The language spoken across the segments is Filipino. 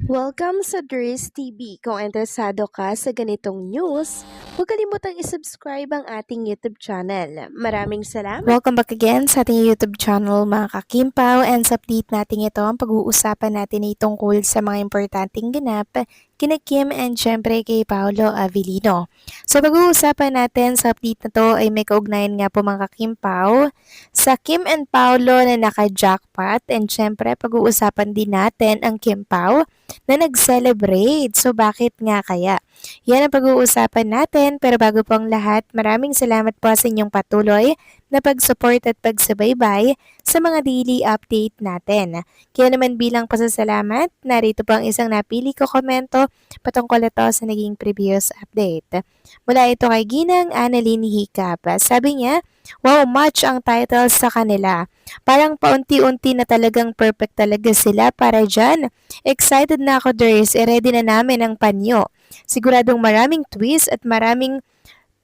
Welcome sa Dries TV. Kung interesado ka sa ganitong news, huwag kalimutang isubscribe ang ating YouTube channel. Maraming salamat! Welcome back again sa ating YouTube channel mga kakimpaw, and sa update natin ito, ang pag-uusapan natin ay tungkol sa mga importanteng ganap kina Kim and syempre kay Paolo Avellino. So pag-uusapan natin sa update na to ay may kaugnayan nga po mga kakimpaw sa Kim and Paolo na naka-jackpot, and syempre pag-uusapan din natin ang Kim Pao na nag-celebrate. So bakit nga kaya? Yan ang pag-uusapan natin, pero bago po ang lahat, maraming salamat po sa inyong patuloy na pag-support at pagsubaybay sa mga daily update natin. Kaya naman bilang pasasalamat, narito po ang isang napili ko komento patungkol ito sa naging previous update. Mula ito kay Ginang Annalyn Hicap. Sabi niya, wow, match ang titles sa kanila. Parang paunti-unti na talagang perfect talaga sila para dyan. Excited na ako, Ders. Ready na namin ang panyo. Siguradong maraming twist at maraming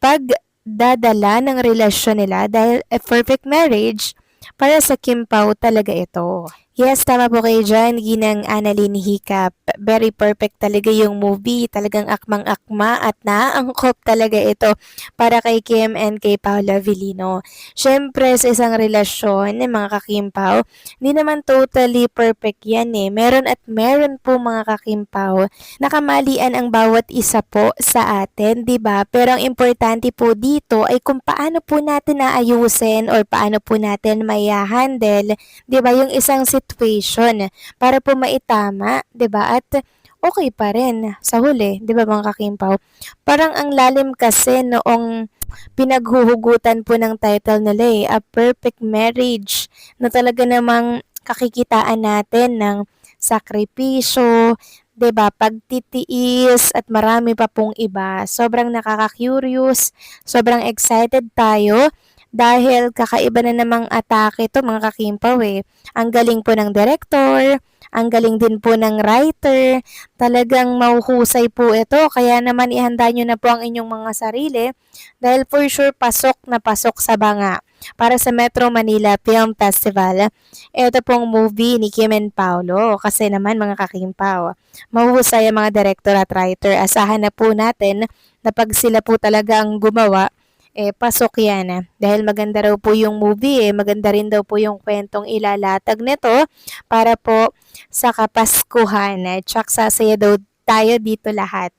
pagdadala ng relasyon nila dahil a perfect marriage para sa Kim Pao talaga ito. Yes, tama po kayo dyan, Ginang Annalyn Hicap. Very perfect talaga yung movie. Talagang akmang-akma at naaangkop talaga ito para kay Kim and kay Paolo Avellino. Siyempre, sa isang relasyon, mga kakimpaw, hindi naman totally perfect yan eh. Meron at meron po mga kakimpaw. Nakamalian ang bawat isa po sa atin, di ba? Pero ang importante po dito ay kung paano po natin naayusin or paano po natin maya-handle, di ba, yung isang situation para po maitama, 'di ba? At okay pa rin sa huli, 'di ba mga kakimpaw? Parang ang lalim kasi noong pinaghuhugutan po ng title nila eh, A Perfect Marriage, na talaga namang kakikitaan natin ng sakripisyo, 'di ba? Pagtitiis at marami pa pong iba. Sobrang nakaka-curious, sobrang excited tayo dahil kakaiba na namang atake to mga kakimpaw eh. Ang galing po ng director, ang galing din po ng writer, talagang mahuhusay po ito. Kaya naman ihanda nyo na po ang inyong mga sarili dahil for sure pasok na pasok sa banga para sa Metro Manila Film Festival. Ito pong movie ni Kim and Paolo kasi naman mga kakimpaw, mahuhusay ang mga director at writer. Asahan na po natin na pag sila po talaga ang gumawa, pasok yan. Dahil maganda raw po yung movie maganda rin daw po yung kwentong ilalatag nito para po sa Kapaskuhan. Tsak sasaya daw tayo dito lahat.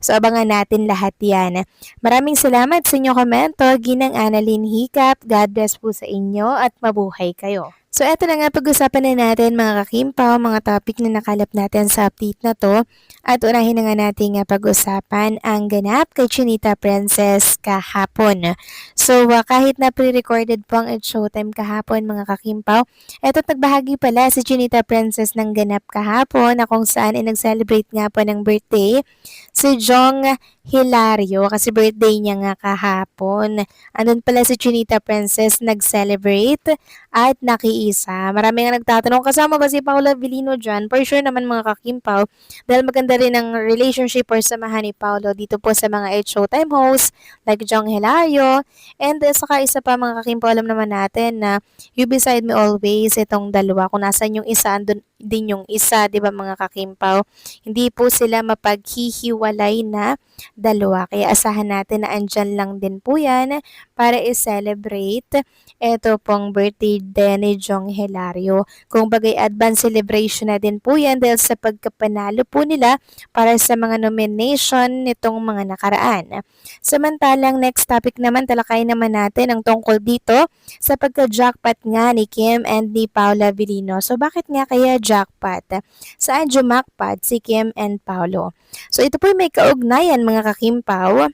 So abangan natin lahat yan. Maraming salamat sa inyong komento, Ginang Annalyn Hicap. God bless po sa inyo at mabuhay kayo. So eto na nga, pag-usapan na natin mga kakimpaw, mga topic na nakalap natin sa update na to. At unahin na nga natin pag-usapan ang ganap kay Chinita Princess kahapon. So kahit na pre-recorded po ang It's Showtime kahapon mga kakimpaw, eto't nagbahagi pala si Chinita Princess ng ganap kahapon na kung saan nag-celebrate nga po ng birthday si Jong Hilario kasi birthday niya nga kahapon. Andun pala si Chinita Princess nag-celebrate at nakiisa. Marami nga nagtatanong, kasama ba si Paolo Avellino dyan? For sure naman mga kakimpaw, dahil maganda rin ang relationship or samahan ni Paolo dito po sa mga It's Showtime hosts like Jong Hilario. And saka isa pa mga kakimpaw, alam naman natin na You Beside Me Always, itong dalawa, kung nasan yung isa, andun din yung isa, di ba mga kakimpaw? Hindi po sila mapaghihiwalay na dalawa. Kaya asahan natin na andyan lang din po yan para i-celebrate ito pong birthday din ni Jong Hilario. Kung bagay advance celebration na din po yan dahil sa pagkapanalo po nila para sa mga nomination nitong mga nakaraan. Samantalang next topic naman, talakay naman natin ang tungkol dito sa pagka-jackpot nga ni Kim and ni Paolo Avellino. So bakit nga kaya jackpot? Saan jumakpot si Kim and Paolo? So ito po may kaugnayan mga kakimpaw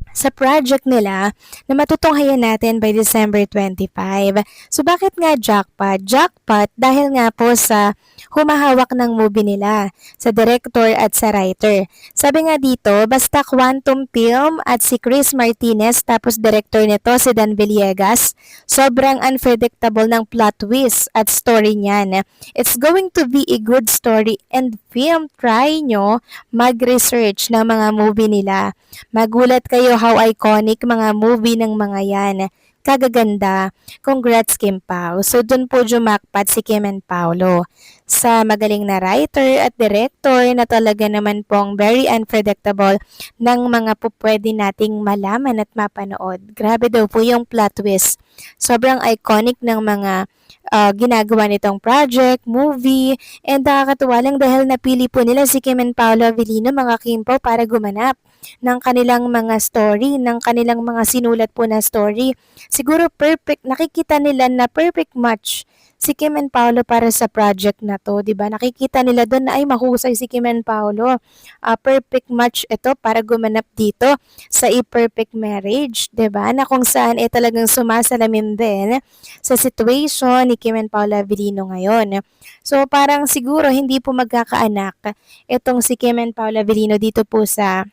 sa project nila na matutunghayan natin by December 25. So bakit nga jackpot? Jackpot dahil nga po sa humahawak ng movie nila, sa director at sa writer. Sabi nga dito, basta Quantum Film at si Chris Martinez tapos director nito si Dan Villegas, sobrang unpredictable ng plot twist at story niyan. It's going to be a good story and film. Try nyo mag-research ng mga movie nila. Magulat kayo how iconic mga movie ng mga yan. Kagaganda. Congrats Kim Pao. So dun po jumakpat si Kim and Paolo. sa magaling na writer at director na talaga naman pong very unpredictable ng mga pupwede nating malaman at mapanood. Grabe daw po yung plot twist. Sobrang iconic ng mga ginagawa nitong project, movie, and nakakatuwa lang dahil napili po nila si Kim and Paolo Avellino, mga Kimpo, para gumanap ng kanilang mga story, ng kanilang mga sinulat po na story. Siguro perfect, nakikita nila na perfect match si Kim and Paolo para sa project na to, 'di ba? Nakikita nila doon na ay mahusay si Kim and Paolo. Perfect match ito para gumanap dito sa A Perfect Marriage, 'di ba? Na kung saan talagang sumasalamin din sa situation ni Kim and Paolo Avellino ngayon. So parang siguro hindi po magkakaanak itong si Kim and Paolo Avellino dito po sa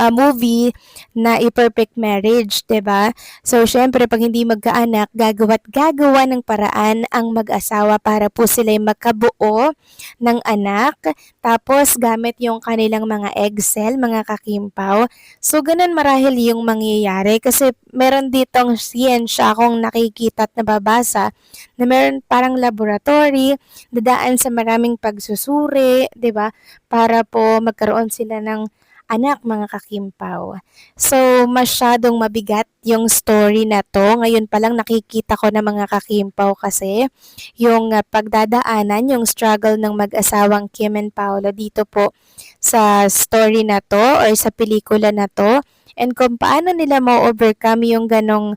movie na A Perfect Marriage, 'di ba? So syempre pag hindi magkaanak, gagawa't gagawa ng paraan ang mag-asawa para po sila'y makabuo ng anak. Tapos gamit yung kanilang mga egg cell, mga kakimpaw. So ganun marahil yung mangyayari kasi meron ditong siyensya akong nakikita at nababasa na meron parang laboratory, dadaan sa maraming pagsusuri, 'di ba? Para po magkaroon sila ng anak, mga kakimpaw. So, masyadong mabigat yung story na to. Ngayon pa lang nakikita ko na, mga kakimpaw, kasi yung pagdadaanan, yung struggle ng mag-asawang Kim and Paolo dito po sa story na to or sa pelikula na to. And kung paano nila ma-overcome yung ganong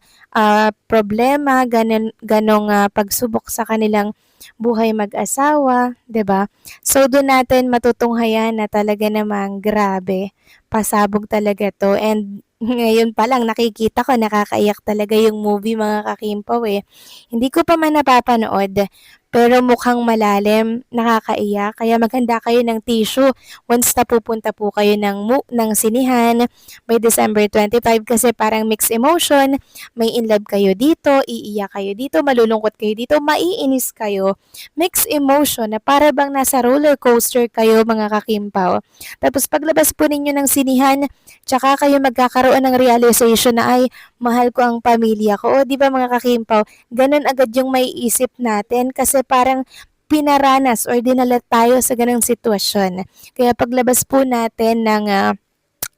problema, ganong pagsubok sa kanilang buhay mag-asawa, 'di ba? So doon natin matutunghayan na talaga namang grabe, pasabog talaga 'to, and ngayon pa lang nakikita ko nakakaiyak talaga yung movie, mga kakimpaw, eh. Hindi ko pa man napapanood, pero mukhang malalim, nakakaiyak, kaya maghanda kayo ng tissue once na pupunta po kayo ng sinihan by December 25, kasi parang mixed emotion, may in love kayo dito, iiyak kayo dito, malulungkot kayo dito, maiinis kayo, mixed emotion na para bang nasa roller coaster kayo, mga kakimpaw. Tapos paglabas po ninyo ng sinihan, tsaka kayo magkakaroon ng realization na ay, mahal ko ang pamilya ko. O, di ba, mga kakimpaw, ganun agad yung may isip natin kasi parang pinaranas or dinala tayo sa ganung sitwasyon. Kaya paglabas po natin ng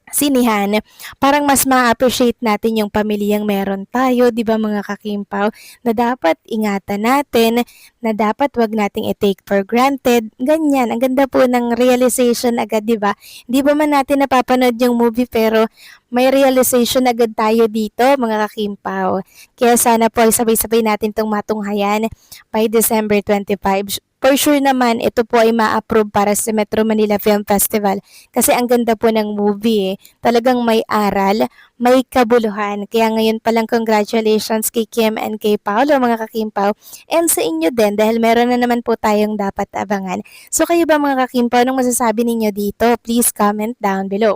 sinihan, parang mas ma-appreciate natin yung pamilyang meron tayo, 'di ba, mga kakimpaw, na dapat ingatan natin, na dapat wag nating i-take for granted. Ganyan, ang ganda po ng realization agad, 'di ba? Hindi ba man natin napapanood yung movie pero may realization agad tayo dito, mga kakimpaw. Kaya sana po ay sabay-sabay natin itong matunghayan by December 25. For sure naman, ito po ay ma-approve para sa Metro Manila Film Festival kasi ang ganda po ng movie, eh. Talagang may aral, may kabuluhan. Kaya ngayon palang congratulations kay Kim and kay Paolo, mga kakimpaw, and sa inyo din dahil meron na naman po tayong dapat abangan. So kayo ba, mga kakimpaw, anong masasabi ninyo dito? Please comment down below.